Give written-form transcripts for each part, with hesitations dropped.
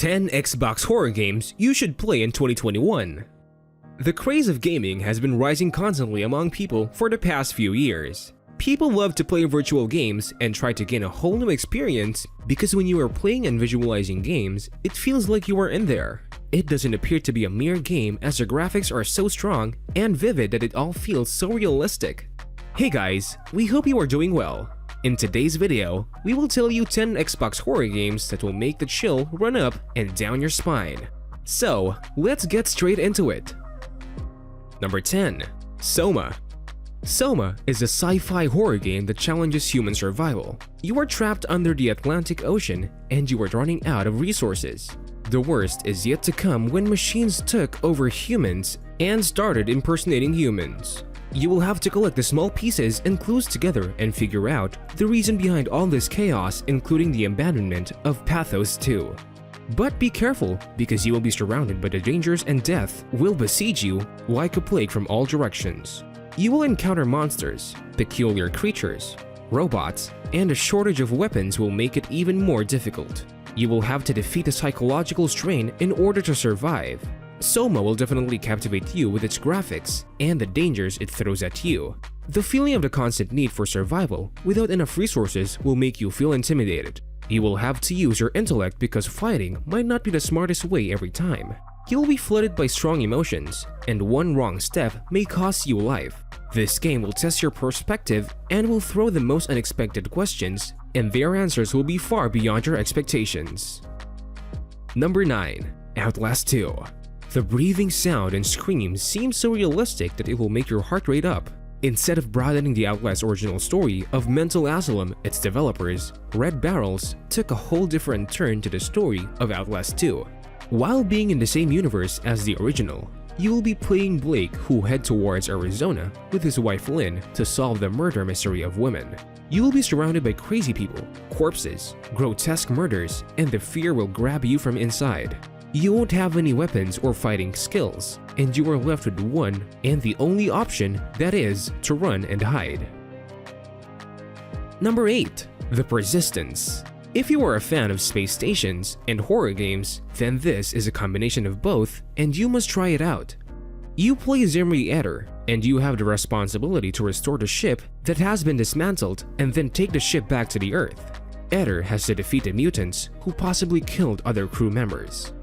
10 Xbox horror games you should play in 2021. The craze of gaming has been rising constantly among people for the past few years. People love to play virtual games and try to gain a whole new experience because when you are playing and visualizing games, it feels like you are in there. It doesn't appear to be a mere game as the graphics are so strong and vivid that it all feels so realistic. Hey guys, we hope you are doing well. In today's video, we will tell you 10 Xbox horror games that will make the chill run up and down your spine. So, let's get straight into it. Number 10. SOMA. SOMA is a sci-fi horror game that challenges human survival. You are trapped under the Atlantic Ocean and you are running out of resources. The worst is yet to come when machines took over humans and started impersonating humans. You will have to collect the small pieces and clues together and figure out the reason behind all this chaos, including the abandonment of Pathos 2. But be careful, because you will be surrounded by the dangers and death will besiege you like a plague from all directions. You will encounter monsters, peculiar creatures, robots, and a shortage of weapons will make it even more difficult. You will have to defeat the psychological strain in order to survive. SOMA will definitely captivate you with its graphics and the dangers it throws at you. The feeling of the constant need for survival without enough resources will make you feel intimidated. You will have to use your intellect because fighting might not be the smartest way every time. You'll be flooded by strong emotions, and one wrong step may cost you life. This game will test your perspective and will throw the most unexpected questions, and their answers will be far beyond your expectations. Number 9. Outlast 2. The breathing sound and screams seem so realistic that it will make your heart rate up. Instead of broadening the Outlast original story of mental asylum, its developers, Red Barrels, took a whole different turn to the story of Outlast 2. While being in the same universe as the original, you will be playing Blake, who head towards Arizona with his wife Lynn to solve the murder mystery of women. You will be surrounded by crazy people, corpses, grotesque murders, and the fear will grab you from inside. You won't have any weapons or fighting skills, and you are left with one and the only option, that is, to run and hide. Number 8. The Persistence. If you are a fan of space stations and horror games, then this is a combination of both and you must try it out. You play Zimri Eder, and you have the responsibility to restore the ship that has been dismantled and then take the ship back to the Earth. Eder has to defeat the mutants who possibly killed other crew members.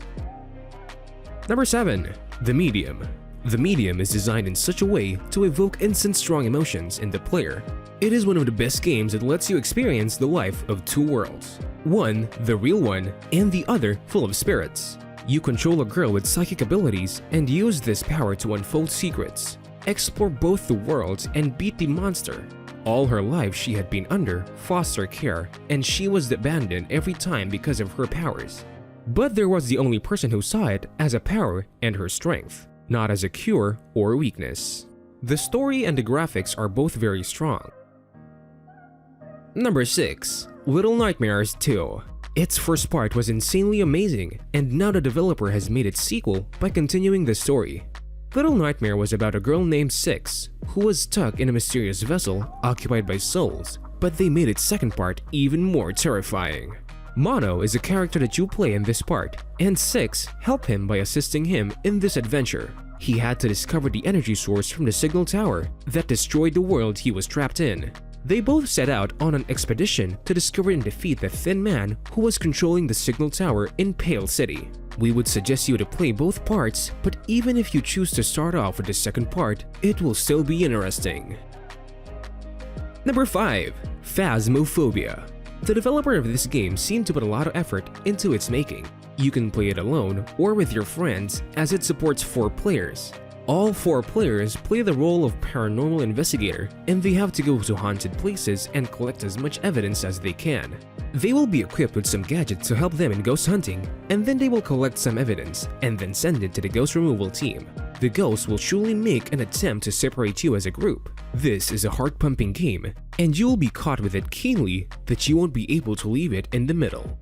Number 7. The Medium. The Medium is designed in such a way to evoke instant strong emotions in the player. It is one of the best games that lets you experience the life of two worlds. One, the real one, and the other full of spirits. You control a girl with psychic abilities and use this power to unfold secrets, explore both the worlds, and beat the monster. All her life she had been under foster care, and she was abandoned every time because of her powers. But there was the only person who saw it as a power and her strength, not as a cure or weakness. The story and the graphics are both very strong. Number 6. Little Nightmares 2. Its first part was insanely amazing, and now the developer has made its sequel by continuing the story. Little Nightmare was about a girl named Six, who was stuck in a mysterious vessel occupied by souls, but they made its second part even more terrifying. Mono is a character that you play in this part, and Six helped him by assisting him in this adventure. He had to discover the energy source from the signal tower that destroyed the world he was trapped in. They both set out on an expedition to discover and defeat the Thin Man who was controlling the signal tower in Pale City. We would suggest you to play both parts, but even if you choose to start off with the second part, it will still be interesting. Number 5. Phasmophobia. The developer of this game seemed to put a lot of effort into its making. You can play it alone or with your friends as it supports 4 players. All 4 players play the role of paranormal investigator, and they have to go to haunted places and collect as much evidence as they can. They will be equipped with some gadgets to help them in ghost hunting, and then they will collect some evidence and then send it to the ghost removal team. The ghosts will surely make an attempt to separate you as a group. This is a heart-pumping game, and you will be caught with it keenly that you won't be able to leave it in the middle.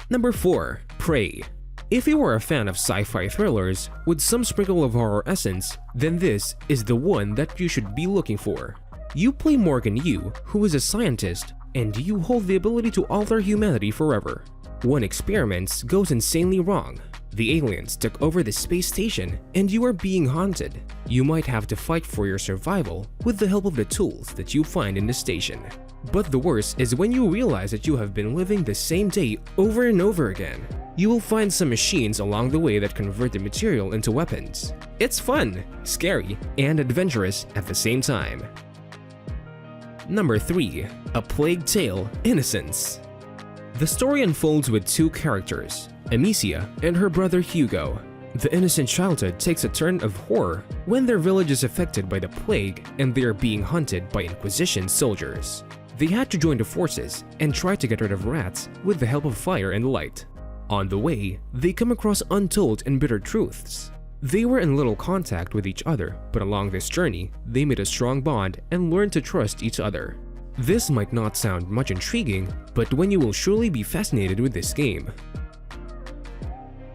Number 4. Prey. If you are a fan of sci-fi thrillers with some sprinkle of horror essence, then this is the one that you should be looking for. You play Morgan Yu, who is a scientist, and you hold the ability to alter humanity forever. One experiment goes insanely wrong. The aliens took over the space station and you are being haunted. You might have to fight for your survival with the help of the tools that you find in the station. But the worst is when you realize that you have been living the same day over and over again. You will find some machines along the way that convert the material into weapons. It's fun, scary, and adventurous at the same time. Number 3. A Plague Tale: Innocence. The story unfolds with two characters, Amicia and her brother Hugo. The innocent childhood takes a turn of horror when their village is affected by the plague and they are being hunted by Inquisition soldiers. They had to join the forces and try to get rid of rats with the help of fire and light. On the way, they come across untold and bitter truths. They were in little contact with each other, but along this journey, they made a strong bond and learned to trust each other. This might not sound much intriguing, but when you will surely be fascinated with this game.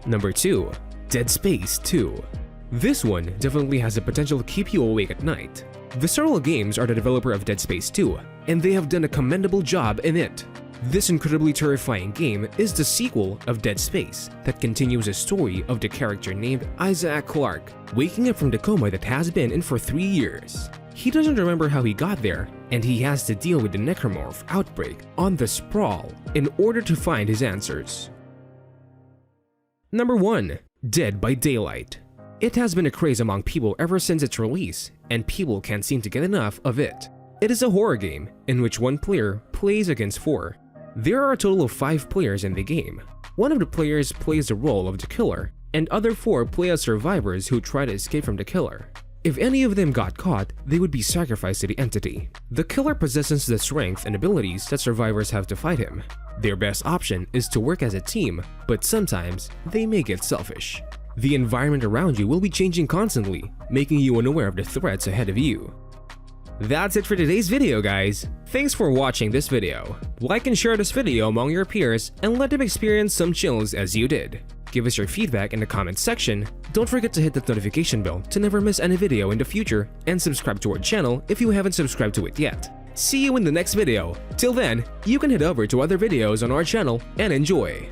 Number 2. Dead Space 2. This one definitely has the potential to keep you awake at night. Visceral Games are the developer of Dead Space 2, and they have done a commendable job in it. This incredibly terrifying game is the sequel of Dead Space that continues a story of the character named Isaac Clarke, waking up from the coma that has been in for 3 years. He doesn't remember how he got there, and he has to deal with the necromorph outbreak on the Sprawl in order to find his answers. Number 1. Dead by Daylight. It has been a craze among people ever since its release, and people can't seem to get enough of it. It is a horror game in which one player plays against 4. There are a total of 5 players in the game. One of the players plays the role of the killer, and other 4 play as survivors who try to escape from the killer. If any of them got caught, they would be sacrificed to the entity. The killer possesses the strength and abilities that survivors have to fight him. Their best option is to work as a team, but sometimes they may get selfish. The environment around you will be changing constantly, making you unaware of the threats ahead of you. That's it for today's video, guys. Thanks for watching this video. Like and share this video among your peers and let them experience some chills as you did. Give us your feedback in the comments section. Don't forget to hit that notification bell to never miss any video in the future, and subscribe to our channel if you haven't subscribed to it yet. See you in the next video. Till then, you can head over to other videos on our channel and enjoy.